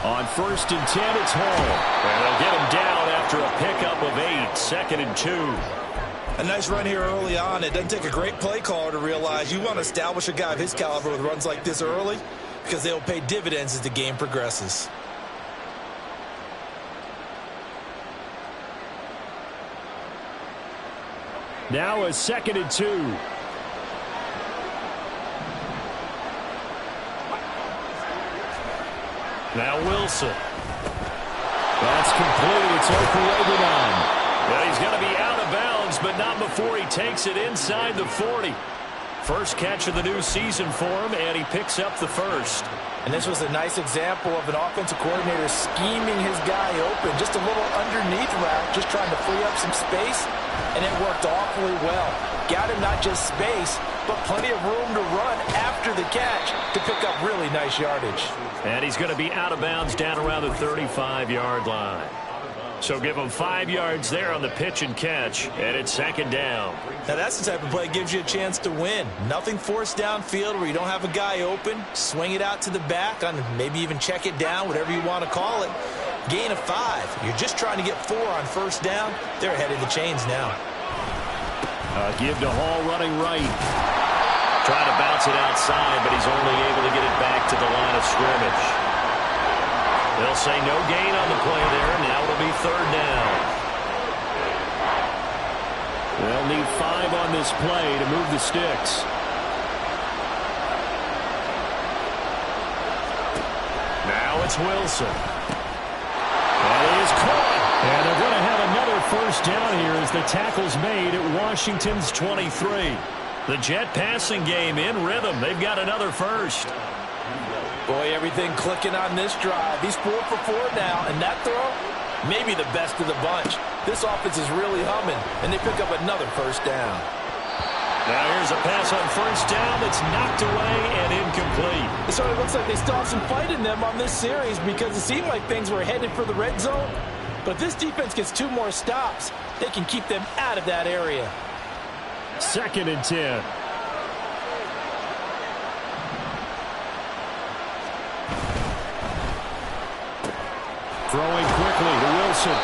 On 1st and 10, it's Hall. And they'll get him down after a pickup of 8, 2nd and 2. A nice run here early on. It doesn't take a great play caller to realize you want to establish a guy of his caliber with runs like this early because they'll pay dividends as the game progresses. Now a 2nd and 2. Now Wilson. That's complete. It's Okereke. Well, he's going to be out of bounds, but not before he takes it inside the 40. First catch of the new season for him, and he picks up the first. And this was a nice example of an offensive coordinator scheming his guy open. Just a little underneath route, just trying to free up some space, and it worked awfully well. Got him not just space, but plenty of room to run after the catch to pick up really nice yardage. And he's going to be out of bounds down around the 35-yard line. So give him 5 yards there on the pitch and catch, and it's 2nd down. Now that's the type of play that gives you a chance to win. Nothing forced downfield where you don't have a guy open. Swing it out to the back, on maybe even check it down, whatever you want to call it. Gain of 5. You're just trying to get 4 on 1st down. They're ahead of the chains now. Give to Hall running right. Trying to bounce it outside, but he's only able to get it back to the line of scrimmage. They'll say no gain on the play there, and now it'll be 3rd down. They'll need 5 on this play to move the sticks. Now it's Wilson. That is caught. And they're going to have another 1st down here as the tackle's made at Washington's 23. The Jet passing game in rhythm. They've got another 1st. Boy, everything clicking on this drive. He's 4 for 4 now, and that throw, maybe the best of the bunch. This offense is really humming, and they pick up another 1st down. Now here's a pass on 1st down that's knocked away and incomplete. It sort of looks like they still have some fight in them on this series because it seemed like things were headed for the red zone. But if this defense gets 2 more stops, they can keep them out of that area. 2nd and 10. Throwing quickly to Wilson.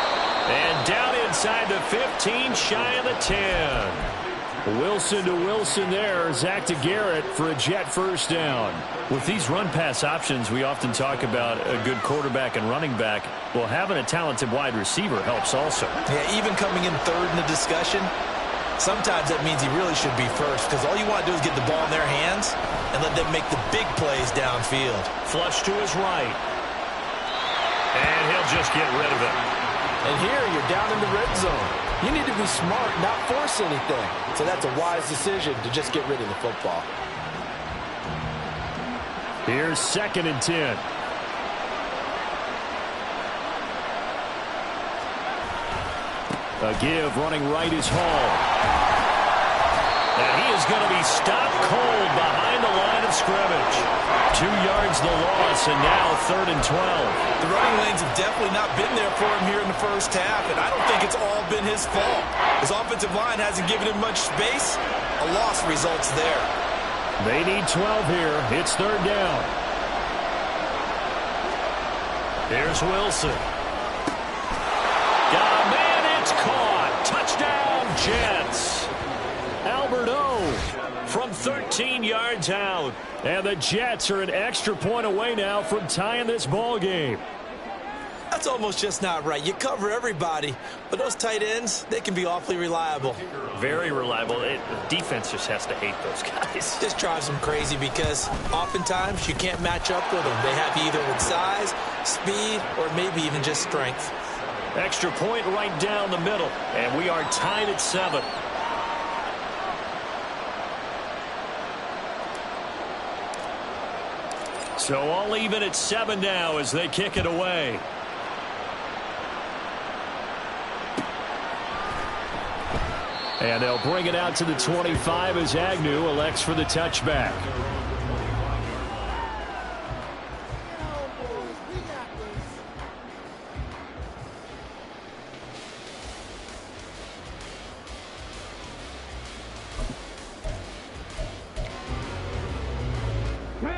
And down inside the 15, shy of the 10. Wilson to Wilson there. Zach to Garrett for a Jet 1st down. With these run-pass options, we often talk about a good quarterback and running back. Well, having a talented wide receiver helps also. Yeah, even coming in 3rd in the discussion, sometimes that means he really should be 1st because all you want to do is get the ball in their hands and let them make the big plays downfield. Flush to his right. And he'll just get rid of it. And here you're down in the red zone. You need to be smart, not force anything. So that's a wise decision to just get rid of the football. Here's 2nd and 10. A give running right is Hall. And he is going to be stopped cold behind the line of scrimmage. 2 yards the loss, and now 3rd and 12. The running lanes have definitely not been there for him here in the 1st half, and I don't think it's all been his fault. His offensive line hasn't given him much space. A loss results there. They need 12 here. It's 3rd down. Here's Wilson. Got a man. It's caught. Touchdown, Jets. Albert O from 13 yards out. And the Jets are an extra point away now from tying this ball game. That's almost just not right. You cover everybody, but those tight ends, they can be awfully reliable. Very reliable. The defense just has to hate those guys. This drives them crazy because oftentimes you can't match up with them. They have you either with size, speed, or maybe even just strength. Extra point right down the middle, and we are tied at 7. So all even at 7 now as they kick it away. And they'll bring it out to the 25 as Agnew elects for the touchback.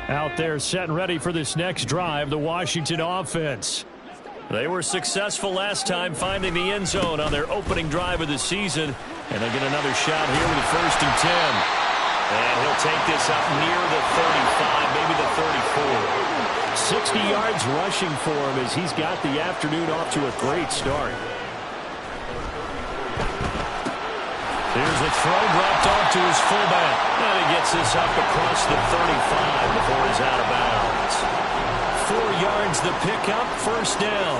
Out there set and ready for this next drive, the Washington offense. They were successful last time finding the end zone on their opening drive of the season. And they'll get another shot here with a 1st and 10. And he'll take this up near the 35, maybe the 34. 60 yards rushing for him as he's got the afternoon off to a great start. Here's a throw dropped off to his fullback. And he gets this up across the 35 before he's out of bounds. 4 yards the pickup, 1st down.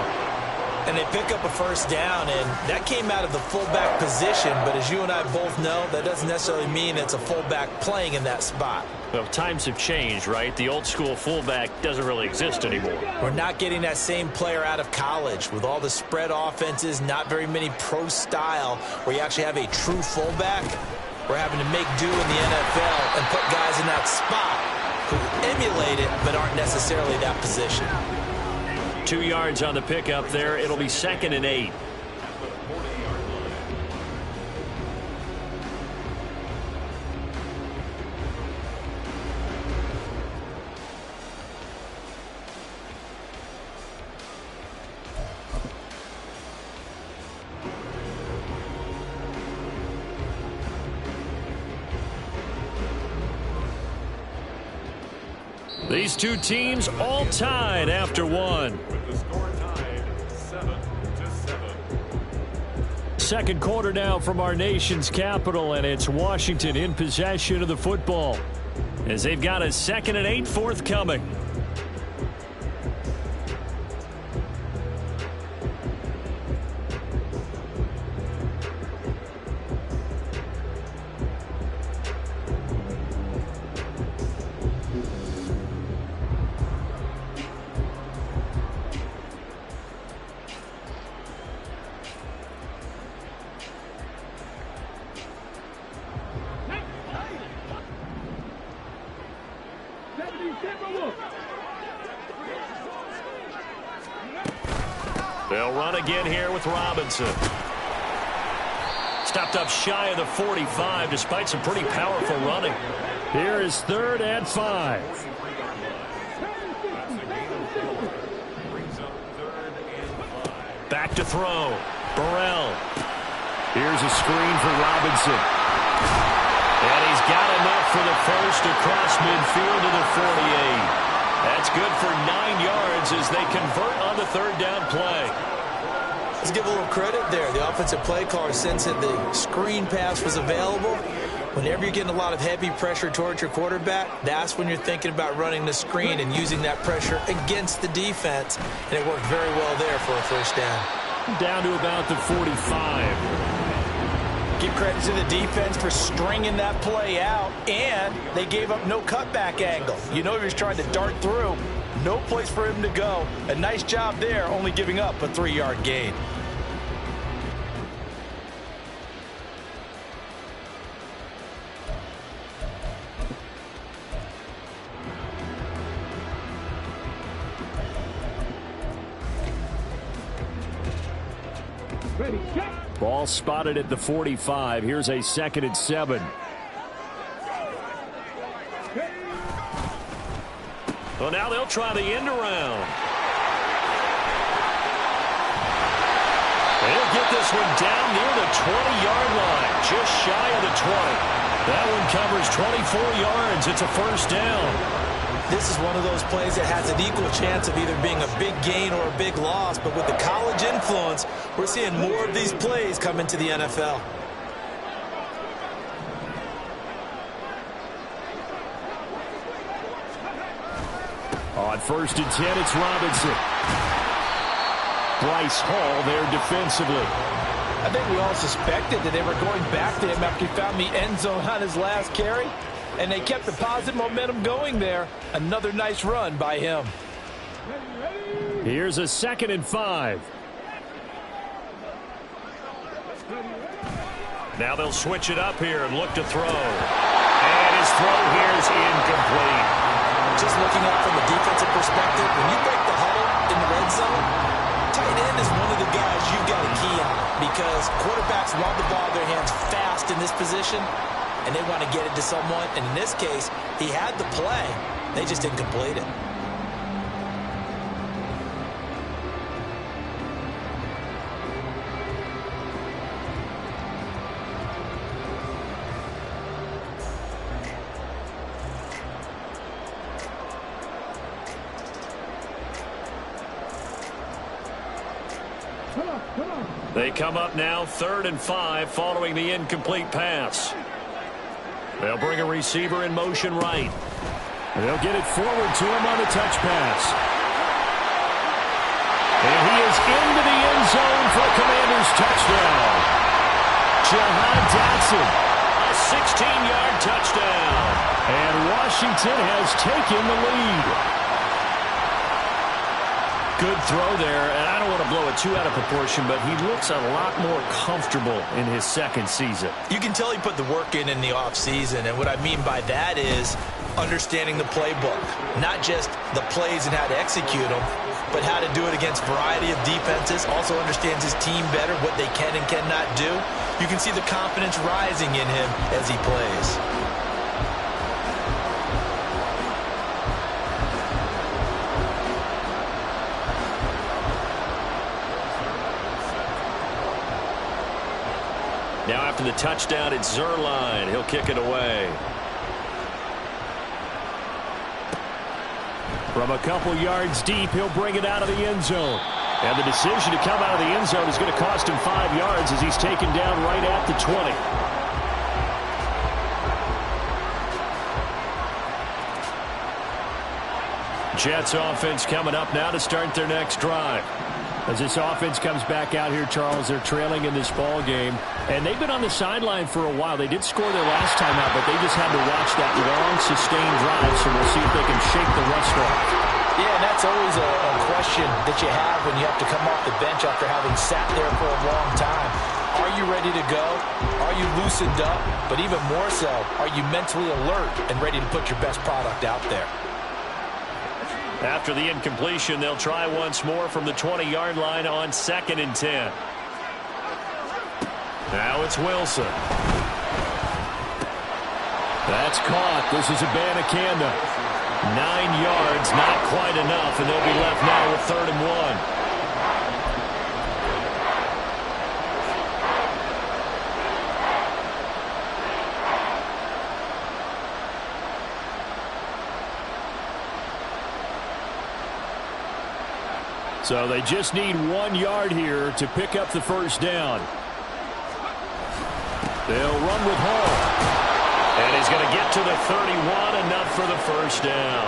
And they pick up a 1st down, and that came out of the fullback position. But as you and I both know, that doesn't necessarily mean it's a fullback playing in that spot. Well, times have changed, right? The old school fullback doesn't really exist anymore. We're not getting that same player out of college. With all the spread offenses, not very many pro style where you actually have a true fullback. We're having to make do in the NFL and put guys in that spot who emulate it but aren't necessarily that position. 2 yards on the pickup there. It'll be 2nd and 8. These two teams all tied after one. Second quarter now from our nation's capital, and it's Washington in possession of the football as they've got a 2nd and 8 forthcoming. They'll run again here with Robinson. Stopped up shy of the 45 despite some pretty powerful running. Here is 3rd and 5. Back to throw. Burrell. Here's a screen for Robinson. And he's got enough for the 1st across midfield to the 48. That's good for 9 yards as they convert on the 3rd down play. Let's give a little credit there. The offensive play caller sensed that the screen pass was available. Whenever you're getting a lot of heavy pressure towards your quarterback, that's when you're thinking about running the screen and using that pressure against the defense. And it worked very well there for a 1st down. Down to about the 45. Give credit to the defense for stringing that play out, and they gave up no cutback angle. You know he was trying to dart through. No place for him to go. A nice job there, only giving up a 3-yard gain. Ball spotted at the 45. Here's a 2nd and 7. Well, now they'll try the end around. They'll get this one down near the 20-yard line, just shy of the 20. That one covers 24 yards. It's a 1st down. This is one of those plays that has an equal chance of either being a big gain or a big loss. But with the college influence, we're seeing more of these plays come into the NFL. On 1st and 10, it's Robinson. Bryce Hall there defensively. I think we all suspected that they were going back to him after he found the end zone on his last carry. And they kept the positive momentum going there. Another nice run by him. Here's a 2nd and 5. Now they'll switch it up here and look to throw. And his throw here is incomplete. Just looking at it from a defensive perspective, when you break the huddle in the red zone, tight end is one of the guys you've got to key on because quarterbacks want the ball in their hands fast in this position. And they want to get it to someone. And in this case, he had the play. They just didn't complete it. They come up now 3rd and 5 following the incomplete pass. They'll bring a receiver in motion right. They'll get it forward to him on the touch pass. And he is into the end zone for a Commanders touchdown. Jahan Dotson, a 16-yard touchdown. And Washington has taken the lead. Good throw there, and I don't want to blow it too out of proportion, but he looks a lot more comfortable in his second season. You can tell he put the work in the offseason, and what I mean by that is understanding the playbook. Not just the plays and how to execute them, but how to do it against a variety of defenses. Also understands his team better, what they can and cannot do. You can see the confidence rising in him as he plays. Now after the touchdown, it's Zerline. He'll kick it away. From a couple yards deep, he'll bring it out of the end zone. And the decision to come out of the end zone is going to cost him 5 yards as he's taken down right at the 20. Jets offense coming up now to start their next drive. As this offense comes back out here, Charles, they're trailing in this ball game. And they've been on the sideline for a while. They did score their last time out, but they just had to watch that long, sustained drive. So we'll see if they can shake the rust off. Yeah, and that's always a question that you have when you have to come off the bench after having sat there for a long time. Are you ready to go? Are you loosened up? But even more so, are you mentally alert and ready to put your best product out there? After the incompletion, they'll try once more from the 20-yard line on 2nd and 10. Now it's Wilson. That's caught. This is Abanikanda. 9 yards, not quite enough, and they'll be left now with 3rd and 1. So they just need 1 yard here to pick up the first down. They'll run with Hall. And he's going to get to the 31, enough for the first down.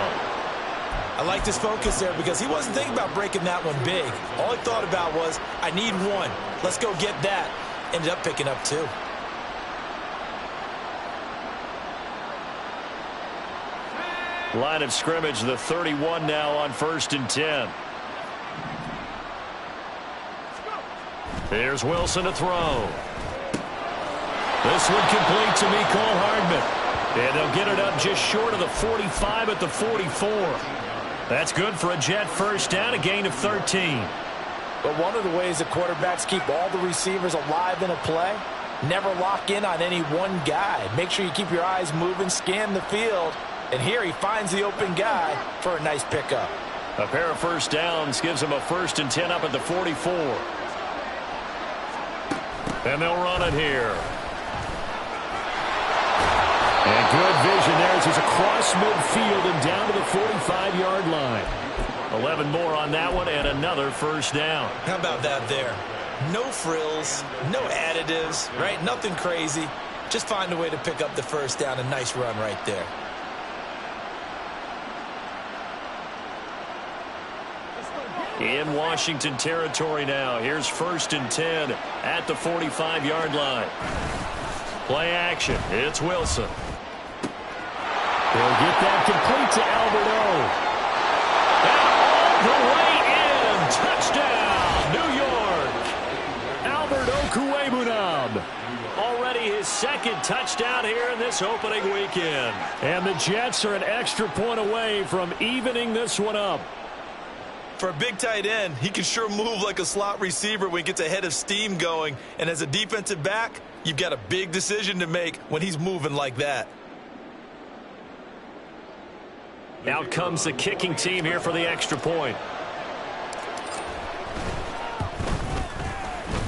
I like his focus there because he wasn't thinking about breaking that one big. All he thought about was, I need 1. Let's go get that. Ended up picking up 2. Line of scrimmage, the 31 now on 1st and 10. Here's Wilson to throw. This one complete to Mecole Hardman. And they'll get it up just short of the 45 at the 44. That's good for a Jet first down, a gain of 13. But one of the ways that quarterbacks keep all the receivers alive in a play, never lock in on any one guy. Make sure you keep your eyes moving, scan the field. And here he finds the open guy for a nice pickup. A pair of first downs gives him a 1st and 10 up at the 44. And they'll run it here. And good vision there as he's across midfield and down to the 45-yard line. 11 more on that one and another first down. How about that there? No frills, no additives, right? Nothing crazy. Just find a way to pick up the first down. A nice run right there. In Washington territory now. Here's 1st and 10 at the 45-yard line. Play action. It's Wilson. They'll get that complete to Albert O. And all the way in. Touchdown, New York. Albert Okwuegbunam. Already his 2nd touchdown here in this opening weekend. And the Jets are an extra point away from evening this one up. For a big tight end, he can sure move like a slot receiver when he gets a head of steam going. And as a defensive back, you've got a big decision to make when he's moving like that. Out comes the kicking team here for the extra point.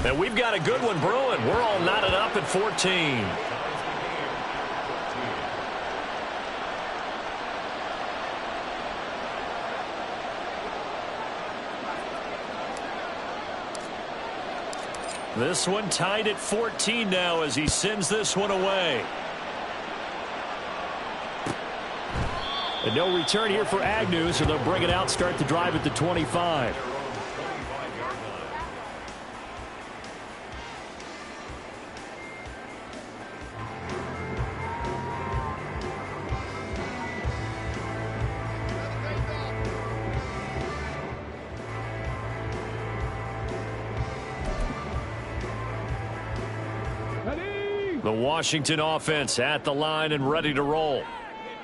And we've got a good one brewing. We're all knotted up at 14. This one tied at 14 now as he sends this one away. And no return here for Agnew, so they'll bring it out, start the drive at the 25. The Washington offense at the line and ready to roll.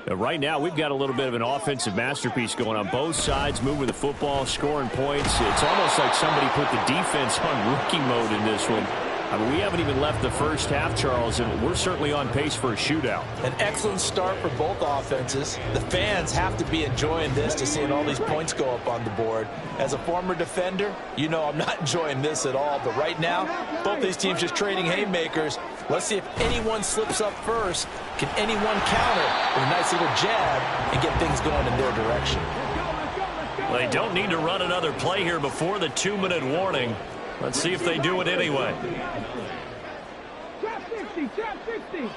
And right now, we've got a little bit of an offensive masterpiece going on both sides, moving the football, scoring points. It's almost like somebody put the defense on rookie mode in this one. I mean, we haven't even left the first half, Charles, and we're certainly on pace for a shootout. An excellent start for both offenses. The fans have to be enjoying this to seeing all these points go up on the board. As a former defender, you know I'm not enjoying this at all. But right now, both these teams just trading haymakers. Let's see if anyone slips up first. Can anyone counter with a nice little jab and get things going in their direction? Well, they don't need to run another play here before the 2-minute warning. Let's see if they do it anyway. Trap 60, trap 60.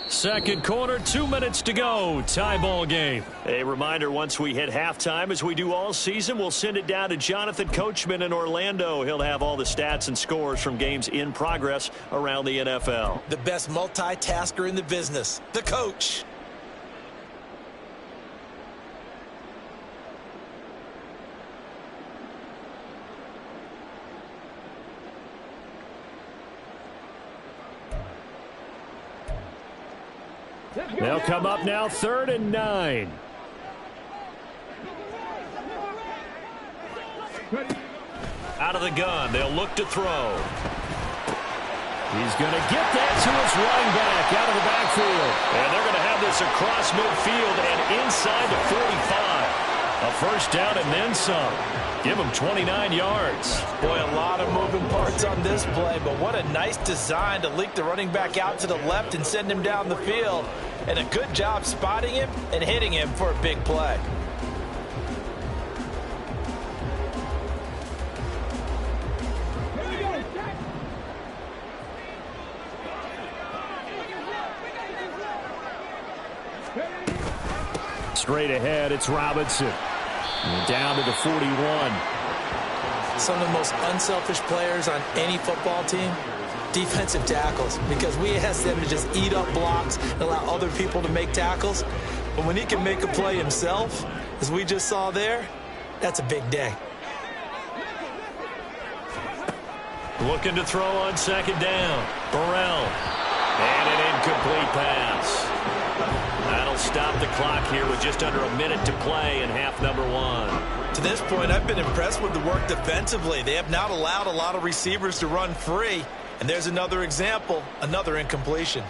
Second quarter, 2 minutes to go. Tie ball game. A reminder, once we hit halftime, as we do all season, we'll send it down to Jonathan Coachman in Orlando. He'll have all the stats and scores from games in progress around the NFL. The best multitasker in the business, the coach. They'll come up now, 3rd and 9. Out of the gun, they'll look to throw. He's going to get that to his running back out of the backfield. And they're going to have this across midfield and inside the 45. A first down and then some. Give him 29 yards. Boy, a lot of moving parts on this play, but what a nice design to leak the running back out to the left and send him down the field. And a good job spotting him and hitting him for a big play. Straight ahead, it's Robinson. And down to the 41. Some of the most unselfish players on any football team, defensive tackles, because we ask them to just eat up blocks and allow other people to make tackles. But when he can make a play himself, as we just saw there, that's a big day. Looking to throw on second down. Burrell. And an incomplete pass. That'll stop the clock here with just under a minute to play in half number 1. To this point, I've been impressed with the work defensively. They have not allowed a lot of receivers to run free. And there's another example, another incompletion.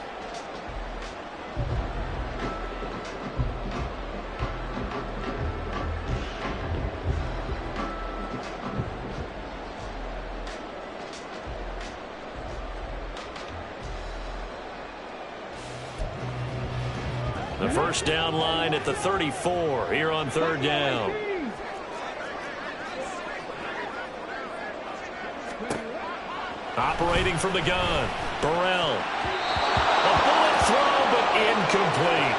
The first down line at the 34 here on 3rd down. Operating from the gun, Burrell. A bullet throw, but incomplete.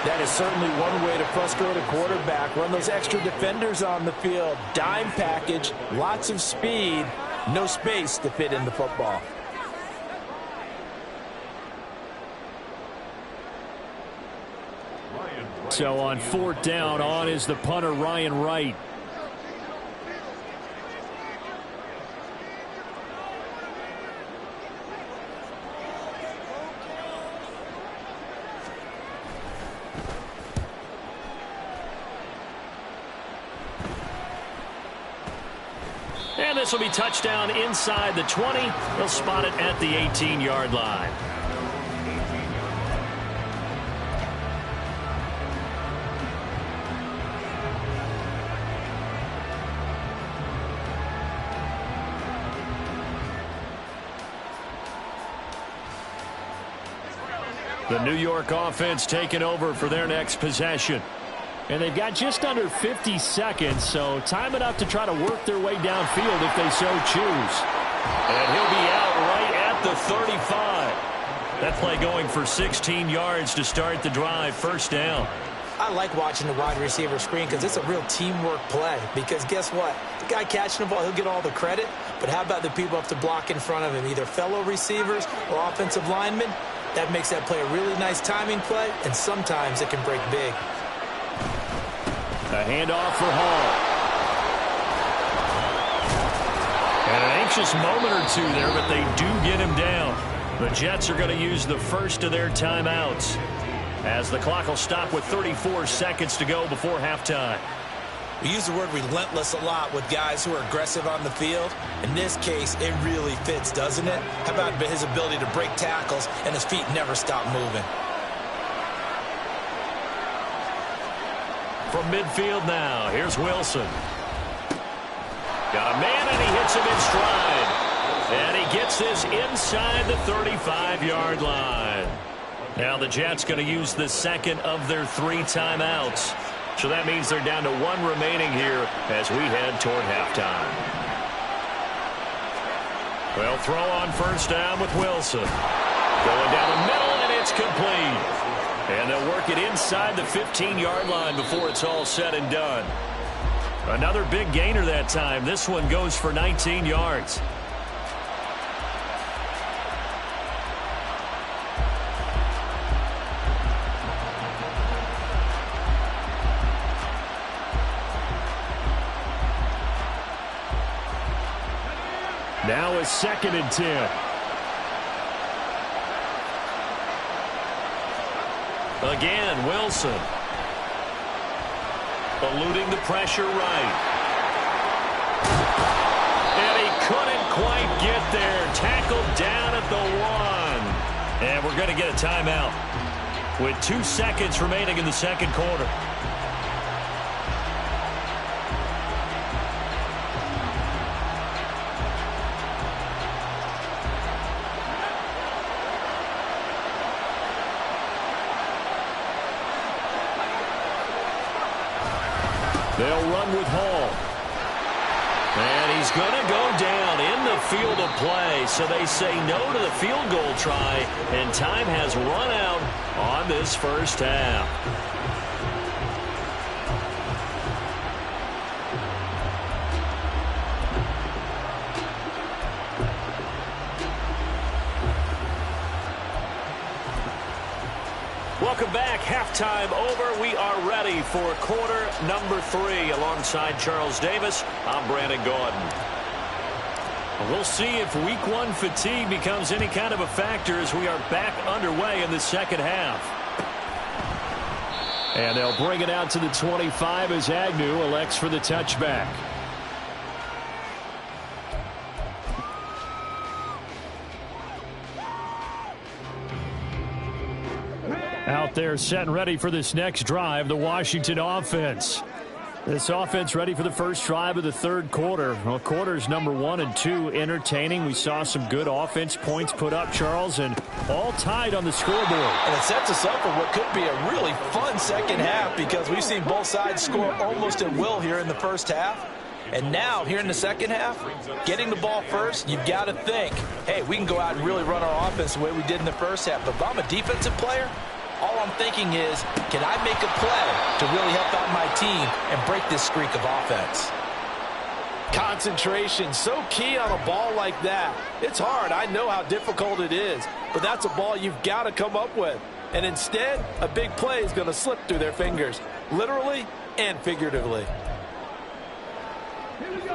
That is certainly one way to frustrate a quarterback. Run those extra defenders on the field. Dime package, lots of speed, no space to fit in the football. So on 4th down, on is the punter, Ryan Wright. And this will be touchdown inside the 20. They'll spot it at the 18-yard line. The New York offense taking over for their next possession. And they've got just under 50 seconds, so time enough to try to work their way downfield if they so choose. And he'll be out right at the 35. That play going for 16 yards to start the drive, first down. I like watching the wide receiver screen because it's a real teamwork play. Because guess what? The guy catching the ball, he'll get all the credit. But how about the people up to block in front of him, either fellow receivers or offensive linemen? That makes that play a really nice timing play, and sometimes it can break big. A handoff for Hall. And an anxious moment or two there, but they do get him down. The Jets are going to use the first of their timeouts, as the clock will stop with 34 seconds to go before halftime. We use the word relentless a lot with guys who are aggressive on the field. In this case, it really fits, doesn't it? How about his ability to break tackles and his feet never stop moving? From midfield now, here's Wilson. Got a man, and he hits him in stride. And he gets this inside the 35-yard line. Now the Jets going to use the second of their 3 timeouts. So that means they're down to 1 remaining here as we head toward halftime. Well, throw on first down with Wilson. Going down the middle, and it's complete. And they'll work it inside the 15-yard line before it's all said and done. Another big gainer that time. This one goes for 19 yards. Now a 2nd and 10. Again, Wilson. Eluding the pressure right. And he couldn't quite get there. Tackled down at the 1. And we're going to get a timeout with 2 seconds remaining in the second quarter. They'll run with Hall. And he's going to go down in the field of play. So they say no to the field goal try. And time has run out on this first half. Welcome back. Halftime over. We are ready for quarter number 3. Alongside Charles Davis, I'm Brandon Gordon. We'll see if week 1 fatigue becomes any kind of a factor as we are back underway in the second half. And they'll bring it out to the 25 as Agnew elects for the touchback. Out there set and ready for this next drive, the Washington offense. This offense ready for the first drive of the third quarter. Well, quarters number 1 and 2 entertaining. We saw some good offense points put up, Charles, and all tied on the scoreboard. And it sets us up for what could be a really fun second half because we've seen both sides score almost at will here in the first half. And now, here in the second half, getting the ball first, you've got to think, hey, we can go out and really run our offense the way we did in the first half. But if I'm a defensive player, all I'm thinking is, can I make a play to really help out my team and break this streak of offense? Concentration, so key on a ball like that. It's hard. I know how difficult it is, but that's a ball you've got to come up with. And instead, a big play is going to slip through their fingers, literally and figuratively.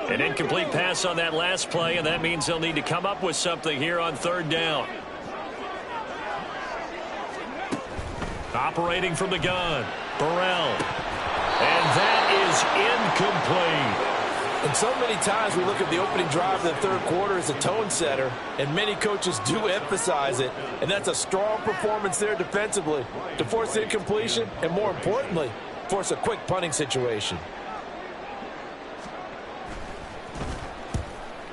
An incomplete pass on that last play, and that means they'll need to come up with something here on third down. Operating from the gun, Burrell. And that is incomplete. And so many times we look at the opening drive of the third quarter as a tone setter, and many coaches do emphasize it. And that's a strong performance there defensively to force incompletion and, more importantly, force a quick punting situation.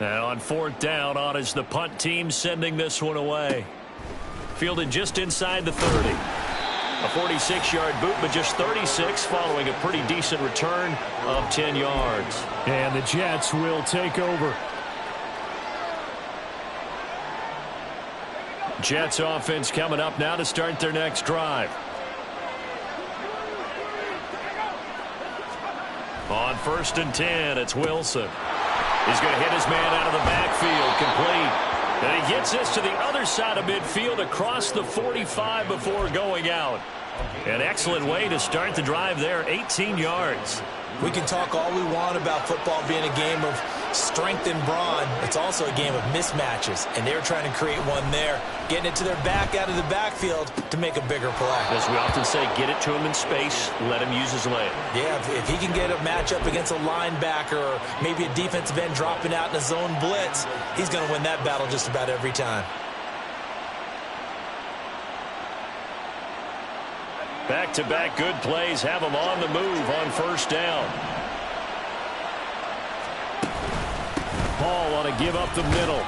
Now on fourth down, on is the punt team sending this one away. Fielded just inside the 30. A 46-yard boot, but just 36 following a pretty decent return of 10 yards. And the Jets will take over. Jets offense coming up now to start their next drive. On 1st and 10, it's Wilson. He's going to hit his man out of the backfield, complete. And he gets this to the other side of midfield across the 45 before going out. An excellent way to start the drive there, 18 yards. We can talk all we want about football being a game of strength and brawn. It's also a game of mismatches, and they're trying to create one there, getting it to their back out of the backfield to make a bigger play. As we often say, get it to him in space, let him use his leg. Yeah, if he can get a matchup against a linebacker or maybe a defensive end dropping out in a zone blitz, he's going to win that battle just about every time. Back-to-back good plays have him on the move on 1st down. Hall on a give up the middle.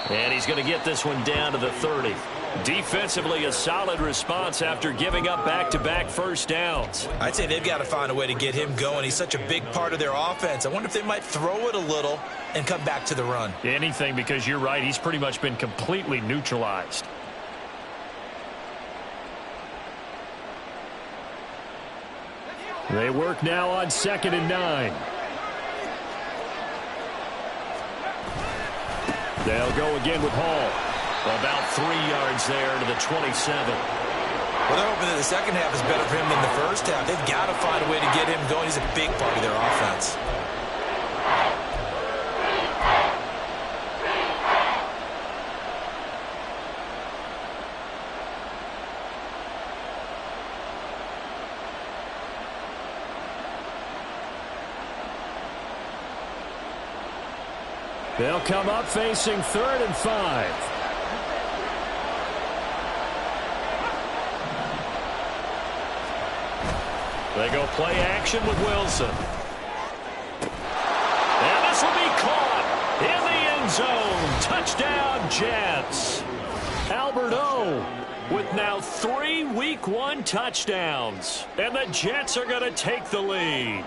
And he's going to get this one down to the 30. Defensively, a solid response after giving up back-to-back 1st downs. I'd say they've got to find a way to get him going. He's such a big part of their offense. I wonder if they might throw it a little and come back to the run. Anything, because you're right. He's pretty much been completely neutralized. They work now on 2nd and 9. They'll go again with Hall. About 3 yards there to the 27. Well, they're hoping that the second half is better for him than the first half. They've got to find a way to get him going. He's a big part of their offense. They'll come up facing 3rd and 5. They go play action with Wilson. And this will be caught in the end zone. Touchdown, Jets. Albert O with now 3 Week 1 touchdowns. And the Jets are going to take the lead.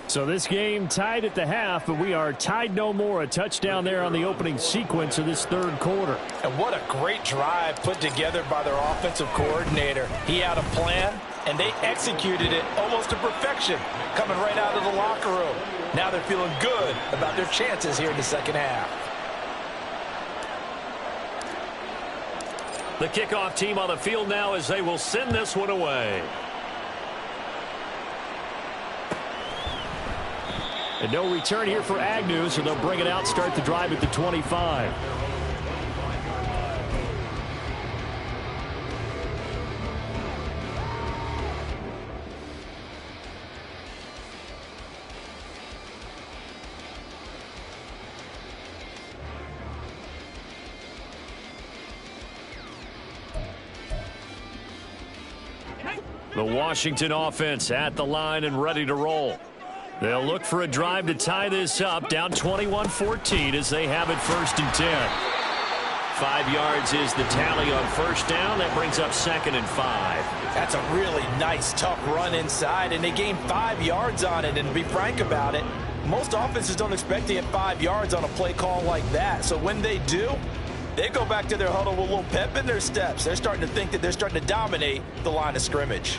So this game tied at the half, but we are tied no more. A touchdown there on the opening sequence of this 3rd quarter. And what a great drive put together by their offensive coordinator. He had a plan, and they executed it almost to perfection, coming right out of the locker room. Now they're feeling good about their chances here in the second half. The kickoff team on the field now as they will send this one away. And no return here for Agnew, so they'll bring it out, start the drive at the 25. The Washington offense at the line and ready to roll. They'll look for a drive to tie this up, down 21-14 as they have it 1st and 10. 5 yards is the tally on 1st down. That brings up 2nd and 5. That's a really nice, tough run inside, and they gained 5 yards on it. And to be frank about it, most offenses don't expect to get 5 yards on a play call like that. So when they do, they go back to their huddle with a little pep in their steps. They're starting to think that they're starting to dominate the line of scrimmage.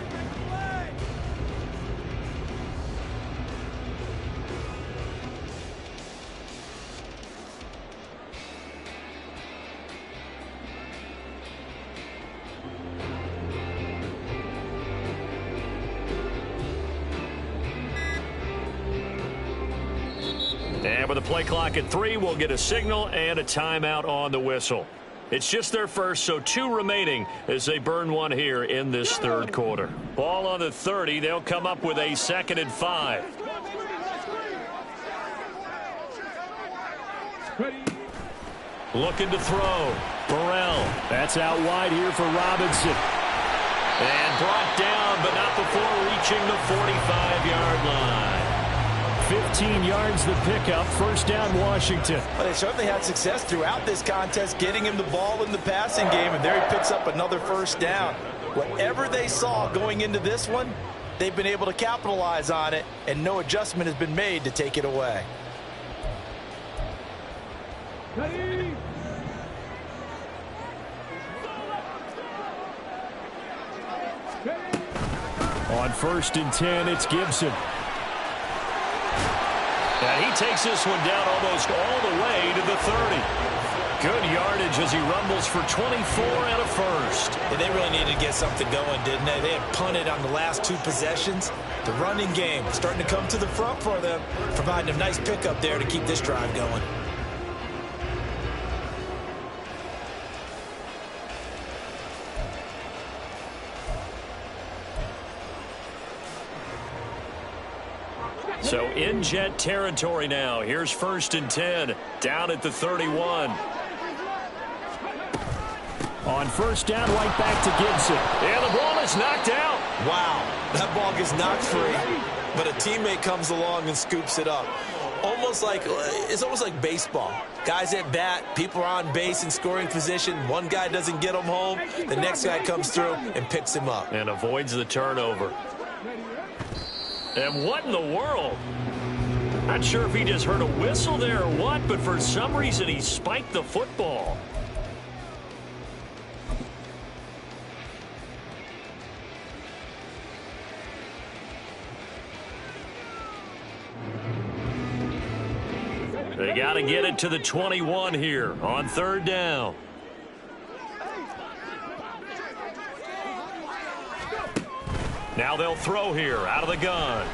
And with the play clock at 3, we'll get a signal and a timeout on the whistle. It's just their first, so 2 remaining as they burn one here in this 3rd quarter. Ball on the 30. They'll come up with a 2nd and 5. Looking to throw. Burrell. That's out wide here for Robinson. And brought down, but not before reaching the 45-yard line. 15 yards the pickup. First down, Washington. Well, they certainly had success throughout this contest getting him the ball in the passing game, and there he picks up another first down. Whatever they saw going into this one, they've been able to capitalize on it, and no adjustment has been made to take it away. On 1st and 10, it's Gibson. And he takes this one down almost all the way to the 30. Good yardage as he rumbles for 24 and a first. And they really needed to get something going, didn't they? They had punted on the last 2 possessions. The running game starting to come to the front for them, providing a nice pickup there to keep this drive going. So in Jet territory now. Here's 1st and 10 down at the 31. On 1st down, right back to Gibson. And the ball is knocked out. Wow, that ball gets knocked free, but a teammate comes along and scoops it up. It's almost like baseball. Guys at bat, people are on base in scoring position. One guy doesn't get him home. The next guy comes through and picks him up. And avoids the turnover. And what in the world? Not sure if he just heard a whistle there or what, but for some reason he spiked the football. They got to get it to the 21 here on 3rd down. Now they'll throw here out of the gun.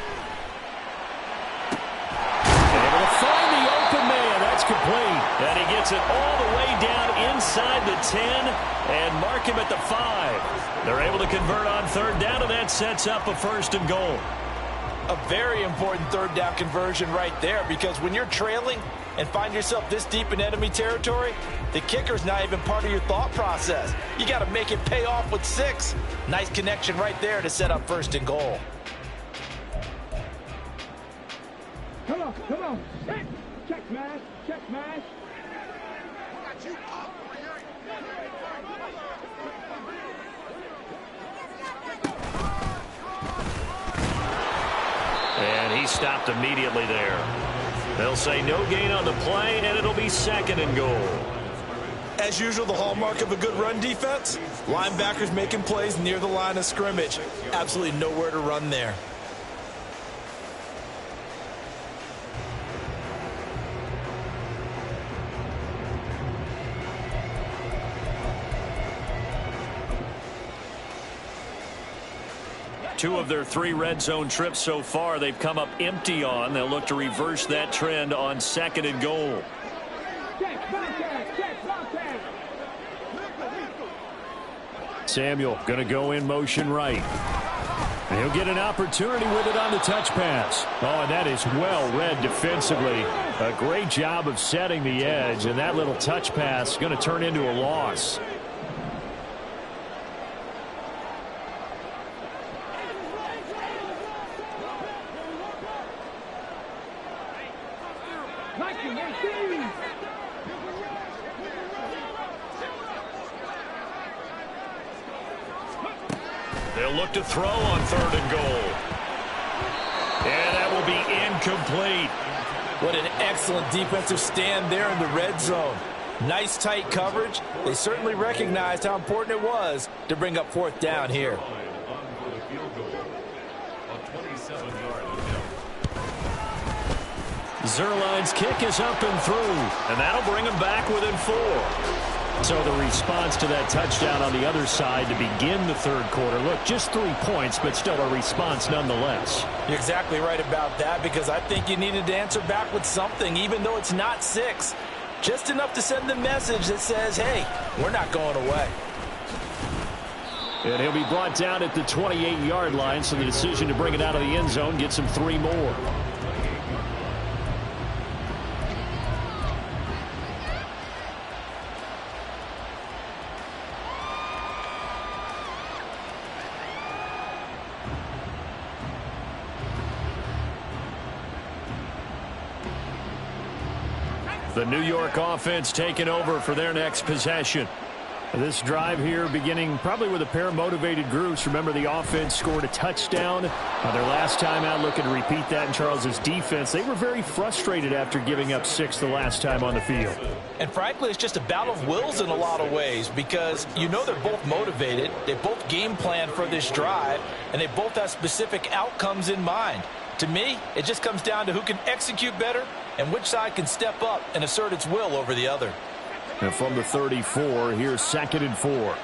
Able to find the open man. That's complete. And he gets it all the way down inside the 10 and mark him at the 5. They're able to convert on 3rd down, and that sets up a 1st and goal. A very important 3rd down conversion right there, because when you're trailing and find yourself this deep in enemy territory, the kicker's not even part of your thought process. You got to make it pay off with 6. Nice connection right there to set up 1st and goal. Come on. Check smash. And he stopped immediately there. They'll say no gain on the play, and it'll be 2nd and goal. As usual, the hallmark of a good run defense, linebackers making plays near the line of scrimmage. Absolutely nowhere to run there. Two of their 3 red zone trips so far they've come up empty on. They'll look to reverse that trend on 2nd and goal. Samuel going to go in motion right. And he'll get an opportunity with it on the touch pass. Oh, and that is well read defensively. A great job of setting the edge, and that little touch pass going to turn into a loss. They'll look to throw on 3rd and goal. And that will be incomplete. What an excellent defensive stand there in the red zone. Nice tight coverage. They certainly recognized how important it was to bring up 4th down here. Zerline's kick is up and through, and that'll bring him back within 4. So the response to that touchdown on the other side to begin the 3rd quarter. Look, just 3 points, but still a response nonetheless. You're exactly right about that, because I think you needed to answer back with something, even though it's not 6. Just enough to send the message that says, hey, we're not going away. And he'll be brought down at the 28-yard line, so the decision to bring it out of the end zone gets him 3 more. The New York offense taking over for their next possession. This drive here beginning probably with a pair of motivated groups. Remember, the offense scored a touchdown on their last time out, looking to repeat that in Charles's defense. They were very frustrated after giving up 6 the last time on the field. And frankly, it's just a battle of wills in a lot of ways because you know they're both motivated. They both game plan for this drive, and they both have specific outcomes in mind. To me, it just comes down to who can execute better and which side can step up and assert its will over the other. And from the 34, here's 2nd and 4.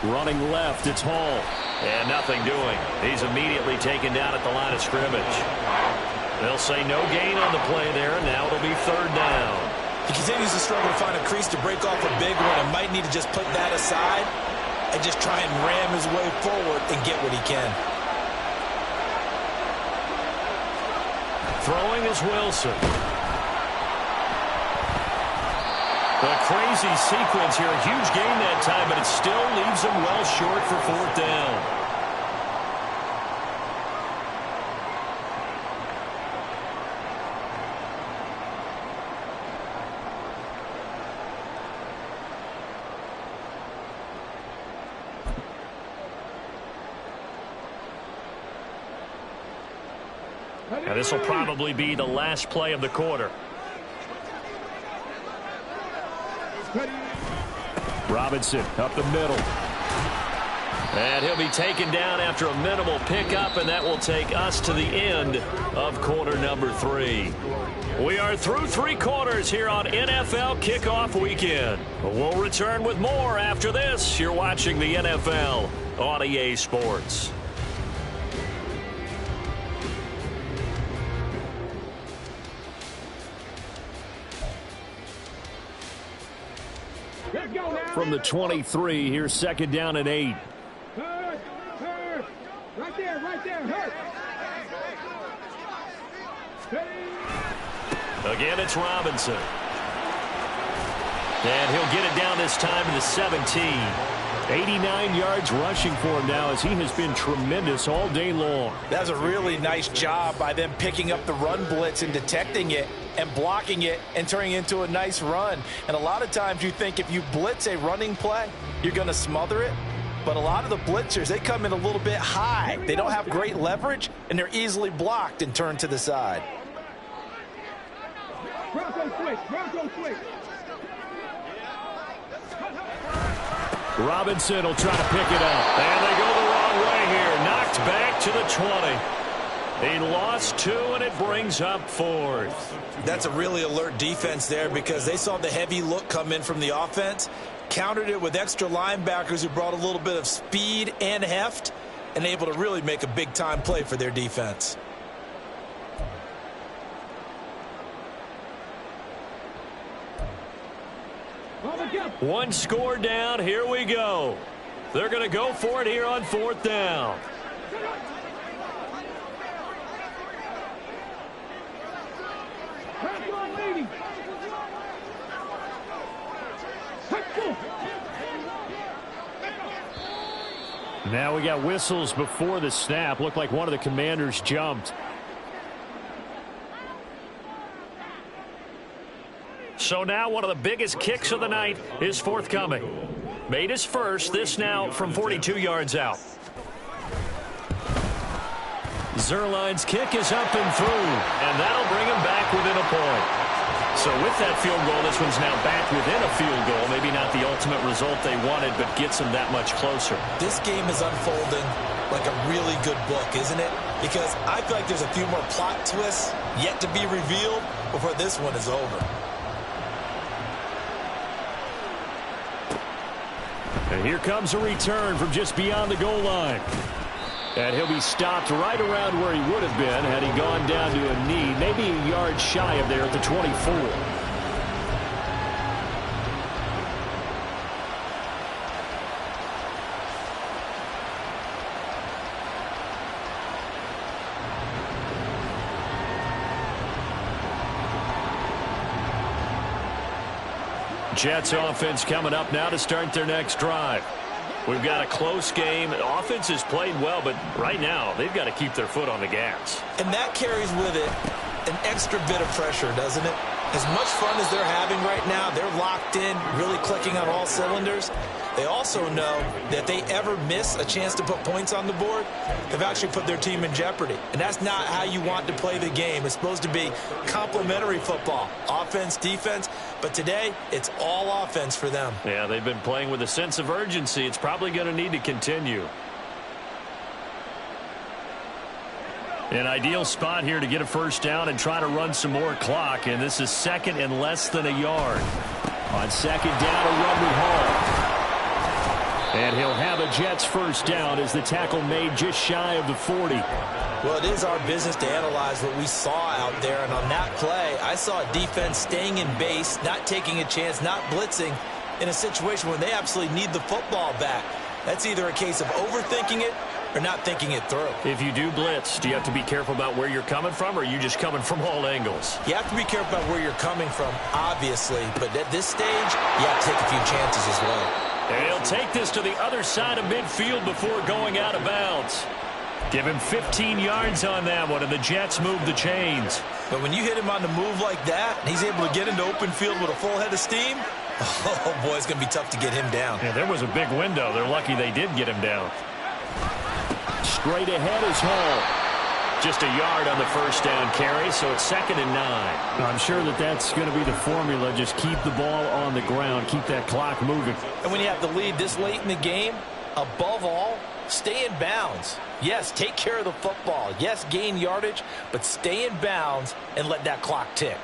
Running left, it's Hall. And nothing doing. He's immediately taken down at the line of scrimmage. They'll say no gain on the play there. Now it'll be 3rd down. He continues to struggle to find a crease to break off a big one and might need to just put that aside and just try and ram his way forward and get what he can. Throwing is Wilson. A crazy sequence here. A huge gain that time, but it still leaves him well short for 4th down. Now this will probably be the last play of the quarter. Robinson up the middle. And he'll be taken down after a minimal pickup, and that will take us to the end of quarter number 3. We are through 3 quarters here on NFL Kickoff Weekend. We'll return with more after this. You're watching the NFL on EA Sports. From the 23, here's 2nd down and 8. Hurt. Right there, hurt. Again, it's Robinson. And he'll get it down this time to the 17. 89 yards rushing for him now as he has been tremendous all day long. That's a really nice job by them picking up the run blitz and detecting it and blocking it and turning it into a nice run. And a lot of times you think if you blitz a running play, you're going to smother it. But a lot of the blitzers, they come in a little bit high. They don't have great leverage, and they're easily blocked and turned to the side. Bronco switch. Robinson will try to pick it up. And they go the wrong way here. Knocked back to the 20. He lost 2, and it brings up 4th. That's a really alert defense there because they saw the heavy look come in from the offense, countered it with extra linebackers who brought a little bit of speed and heft, and able to really make a big-time play for their defense. One score down. Here we go. They're going to go for it here on 4th down. Now we got whistles before the snap. Looked like one of the Commanders jumped. So now one of the biggest kicks of the night is forthcoming. Made his first, this now from 42 yards out. Zerline's kick is up and through, and that'll bring him back within a point. So with that field goal, this one's now back within a field goal. Maybe not the ultimate result they wanted, but gets them that much closer. This game is unfolding like a really good book, isn't it? Because I feel like there's a few more plot twists yet to be revealed before this one is over. And here comes a return from just beyond the goal line. And he'll be stopped right around where he would have been had he gone down to a knee, maybe a yard shy of there at the 24. Jets offense coming up now to start their next drive. We've got a close game. The offense has played well, but right now they've got to keep their foot on the gas. And that carries with it an extra bit of pressure, doesn't it? As much fun as they're having right now, they're locked in, really clicking on all cylinders. They also know that if they ever miss a chance to put points on the board, they've actually put their team in jeopardy. And that's not how you want to play the game. It's supposed to be complementary football, offense, defense. But today, it's all offense for them. Yeah, they've been playing with a sense of urgency. It's probably going to need to continue. An ideal spot here to get a first down and try to run some more clock. And this is second and less than a yard. On second down, a run with Hall. And he'll have a Jets first down as the tackle made just shy of the 40. Well, it is our business to analyze what we saw out there. And on that play, I saw a defense staying in base, not taking a chance, not blitzing in a situation where they absolutely need the football back. That's either a case of overthinking it or not thinking it through. If you do blitz, do you have to be careful about where you're coming from, or are you just coming from all angles? You have to be careful about where you're coming from, obviously. But at this stage, you have to take a few chances as well. And he'll take this to the other side of midfield before going out of bounds. Give him 15 yards on that one, and the Jets move the chains. But when you hit him on the move like that, and he's able to get into open field with a full head of steam, oh, boy, it's going to be tough to get him down. Yeah, there was a big window. They're lucky they did get him down. Straight ahead is Hall. Just a yard on the first down carry, so it's 2nd and 9. I'm sure that's going to be the formula. Just keep the ball on the ground. Keep that clock moving. And when you have the lead this late in the game, above all, stay in bounds. Yes, take care of the football. Yes, gain yardage, but stay in bounds and let that clock tick.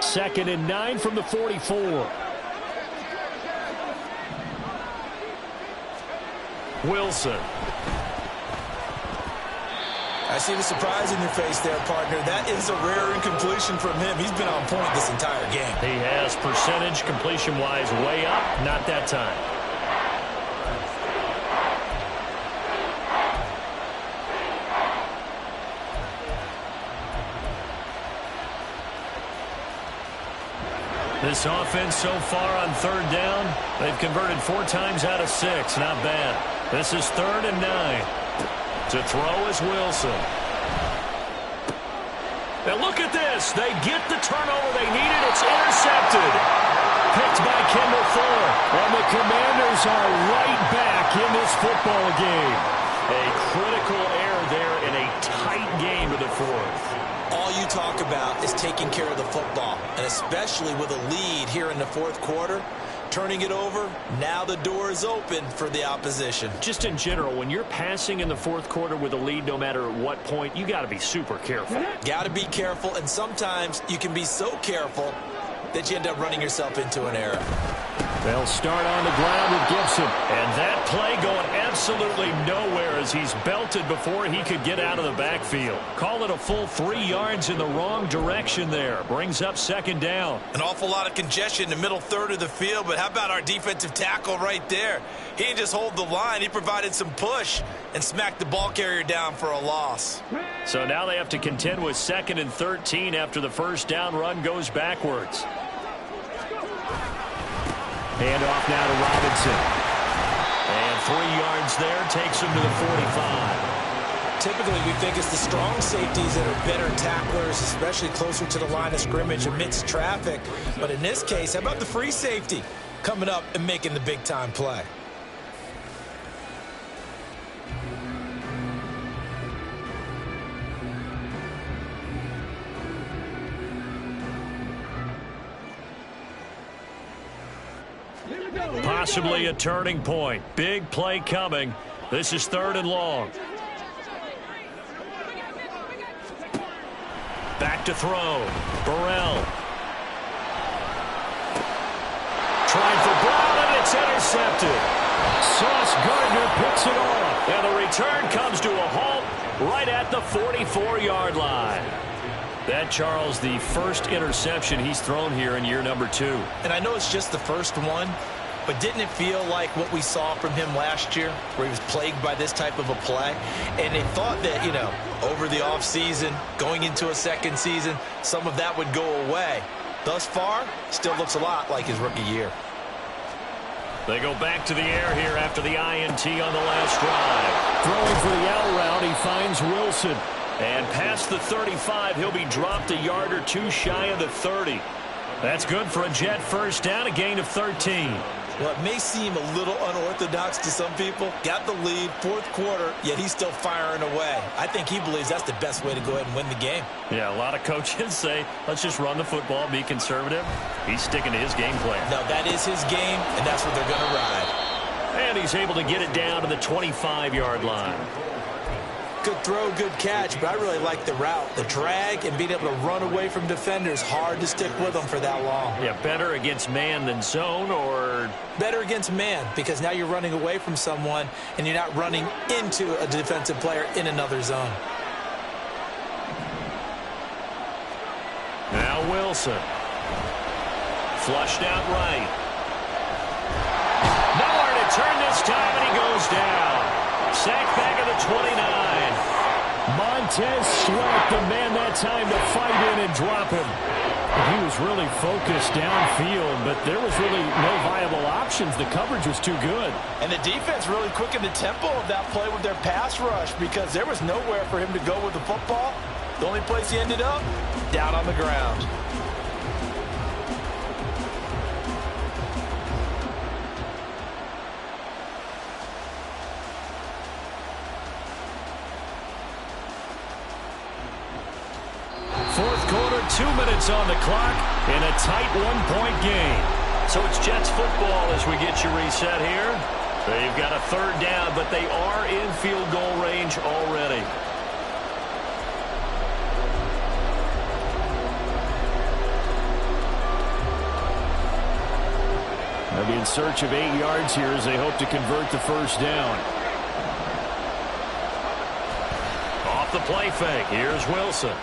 Second and 9 from the 44. Wilson. I see the surprise in your face there, partner. That is a rare incompletion from him. He's been on point this entire game. He has percentage completion-wise way up. Not that time. This offense so far on third down, they've converted 4 times out of 6. Not bad. This is 3rd and 9. To throw is Wilson. Now look at this. They get the turnover they needed. It's intercepted. Picked by Kendall Fuller. And the Commanders are right back in this football game. A critical error there in a tight game to the 4th. All you talk about is taking care of the football, and especially with a lead here in the 4th quarter, turning it over, now the door is open for the opposition. Just in general, when you're passing in the 4th quarter with a lead, no matter at what point, you got to be super careful. Got to be careful, and sometimes you can be so careful that you end up running yourself into an error. They'll start on the ground with Gibson. And that play going absolutely nowhere as he's belted before he could get out of the backfield. Call it a full 3 yards in the wrong direction there. Brings up 2nd down. An awful lot of congestion in the middle third of the field, but how about our defensive tackle right there? He didn't just hold the line. He provided some push and smacked the ball carrier down for a loss. So now they have to contend with 2nd and 13 after the first down run goes backwards. Hand off now to Robinson. And 3 yards there takes him to the 45. Typically, we think it's the strong safeties that are better tacklers, especially closer to the line of scrimmage amidst traffic. But in this case, how about the free safety coming up and making the big-time play? Possibly a turning point. Big play coming. This is 3rd and long. Back to throw. Burrell. Trying for Brown, and it's intercepted. Sauce Gardner picks it off. And the return comes to a halt right at the 44-yard line. That, Charles, the first interception he's thrown here in year number 2. And I know it's just the first one, but didn't it feel like what we saw from him last year, where he was plagued by this type of a play? And they thought that, over the offseason, going into a second season, some of that would go away. Thus far, still looks a lot like his rookie year. They go back to the air here after the INT on the last drive. Throwing for the out route, he finds Wilson. And past the 35, he'll be dropped a yard or two shy of the 30. That's good for a Jet first down, a gain of 13. Well, it may seem a little unorthodox to some people. Got the lead, fourth quarter, yet he's still firing away. I think he believes that's the best way to go ahead and win the game. Yeah, a lot of coaches say, let's just run the football, be conservative. He's sticking to his game plan. No, that is his game, and that's what they're going to ride. And he's able to get it down to the 25-yard line. Good throw, good catch, but I really like the route. The drag and being able to run away from defenders, hard to stick with them for that long. Yeah, better against man than zone, or? Better against man, because now you're running away from someone and you're not running into a defensive player in another zone. Now Wilson. Flushed out right. Nowhere to turn this time, and he goes down. Sacked back at the 29. Montez Sweat, the man that time to fight in and drop him. He was really focused downfield, but there was really no viable options. The coverage was too good. And the defense really quickened the tempo of that play with their pass rush because there was nowhere for him to go with the football. The only place he ended up, down on the ground. Fourth quarter, 2 minutes on the clock in a tight one-point game. So it's Jets football as we get you reset here. They've got a third down, but they are in field goal range already. They'll be in search of 8 yards here as they hope to convert the first down. Off the play fake, here's Wilson.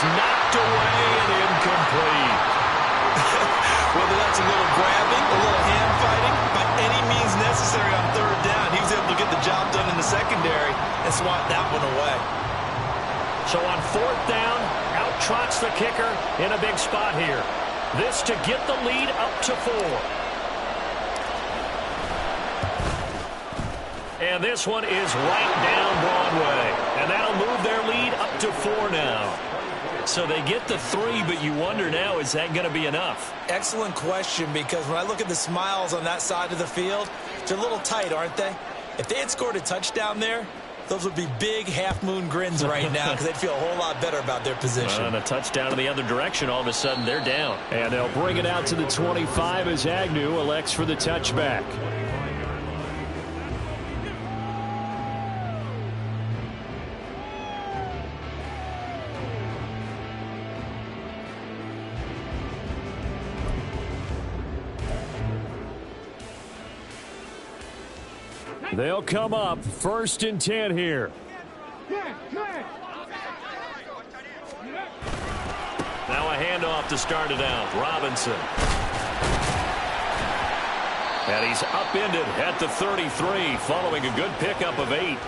Knocked away and incomplete. Whether that's a little grabbing, a little hand fighting, by any means necessary on third down, he was able to get the job done in the secondary and swat that one away. So on fourth down, out trots the kicker in a big spot here. This to get the lead up to 4. And this one is right down Broadway. And that'll move their lead up to 4 now. So they get the 3, but you wonder now, is that going to be enough? Excellent question, because when I look at the smiles on that side of the field, they're a little tight, aren't they? If they had scored a touchdown there, those would be big half-moon grins right now because they'd feel a whole lot better about their position. And a touchdown in the other direction, all of a sudden they're down. And they'll bring it out to the 25 as Agnew elects for the touchback. They'll come up 1st and 10 here. Now a handoff to start it out. Robinson. And he's upended at the 33 following a good pickup of 8.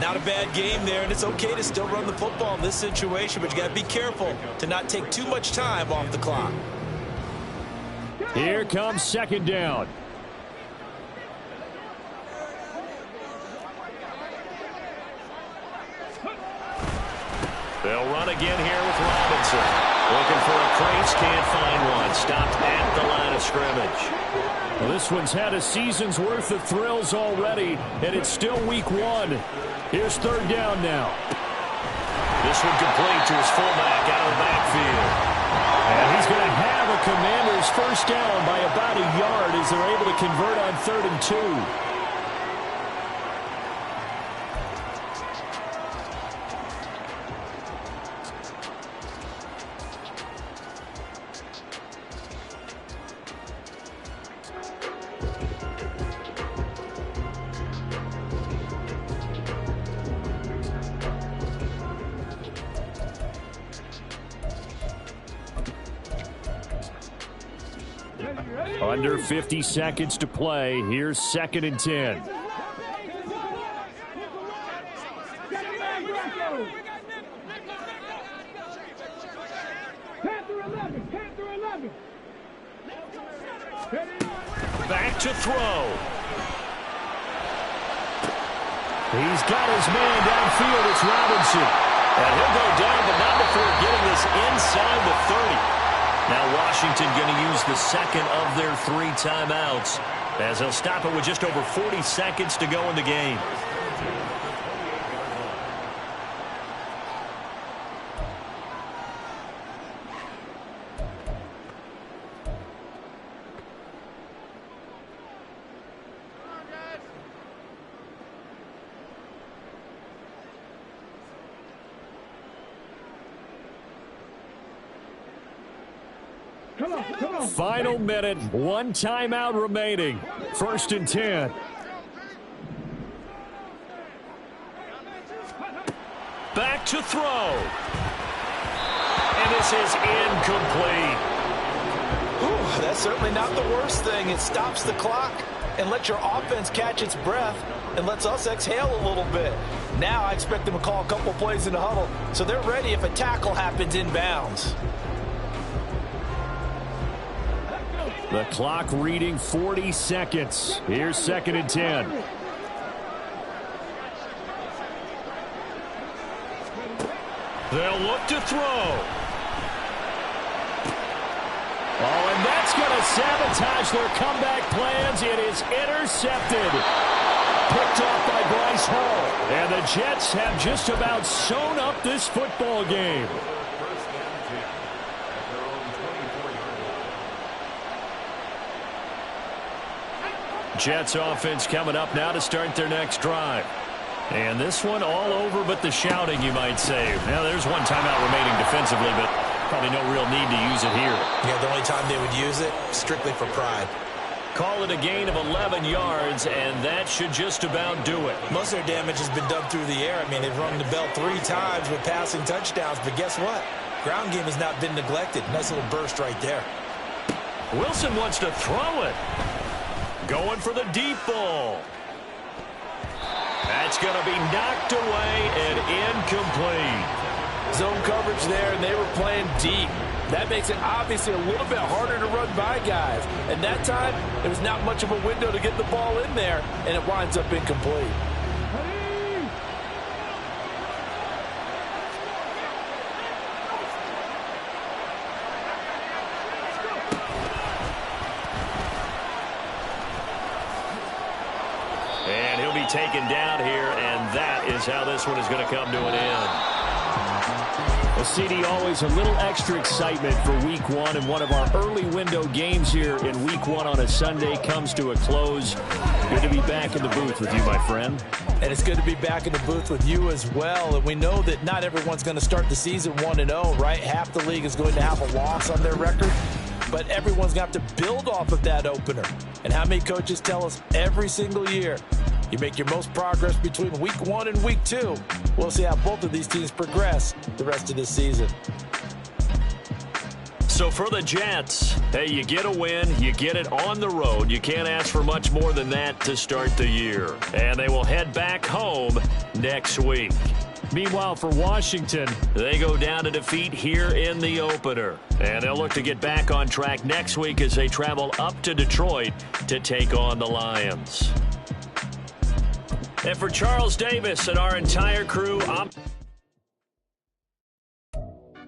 Not a bad game there, and it's okay to still run the football in this situation, but you got to be careful to not take too much time off the clock. Here comes 2nd down. They'll run again here with Robinson. Looking for a crease, can't find one. Stopped at the line of scrimmage. Well, this one's had a season's worth of thrills already, and it's still week 1. Here's 3rd down now. This one complete to his fullback out of the backfield. And he's going to have a Commander's first down by about a yard as they're able to convert on 3rd and 2. Under 50 seconds to play. Here's 2nd and 10. Back to throw. He's got his man downfield. It's Robinson. And he'll go down, but not before getting this inside the 30. Now Washington going to use the second of their 3 timeouts, as they'll stop it with just over 40 seconds to go in the game. Final minute, 1 timeout remaining. 1st and 10. Back to throw. And this is incomplete. Ooh, that's certainly not the worst thing. It stops the clock and lets your offense catch its breath and lets us exhale a little bit. Now I expect them to call a couple plays in the huddle so they're ready if a tackle happens inbounds. The clock reading 40 seconds. Here's 2nd and 10. They'll look to throw. Oh, and that's going to sabotage their comeback plans. It is intercepted. Picked off by Bryce Hall. And the Jets have just about sewn up this football game. Jets offense coming up now to start their next drive. And this one all over but the shouting, you might say. Now, there's 1 timeout remaining defensively, but probably no real need to use it here. Yeah, the only time they would use it, strictly for pride. Call it a gain of 11 yards, and that should just about do it. Most of their damage has been done through the air. I mean, they've rung the bell 3 times with passing touchdowns, but guess what? Ground game has not been neglected. Nice little burst right there. Wilson wants to throw it. Going for the deep ball. That's going to be knocked away and incomplete. Zone coverage there, and they were playing deep. That makes it obviously a little bit harder to run by guys. And that time, there was not much of a window to get the ball in there, and it winds up incomplete. And he'll be taken down here, and that is how this one is going to come to an end. Well, CD, always a little extra excitement for Week 1, and one of our early window games here in Week 1 on a Sunday comes to a close. Good to be back in the booth with you, my friend. And it's good to be back in the booth with you as well. And we know that not everyone's going to start the season 1-0, right? Half the league is going to have a loss on their record. But everyone's going to have to build off of that opener. And how many coaches tell us every single year, you make your most progress between Week 1 and Week 2. We'll see how both of these teams progress the rest of this season. So for the Jets, hey, you get a win, you get it on the road. You can't ask for much more than that to start the year. And they will head back home next week. Meanwhile, for Washington, they go down to defeat here in the opener. And they'll look to get back on track next week as they travel up to Detroit to take on the Lions. And for Charles Davis and our entire crew, I'm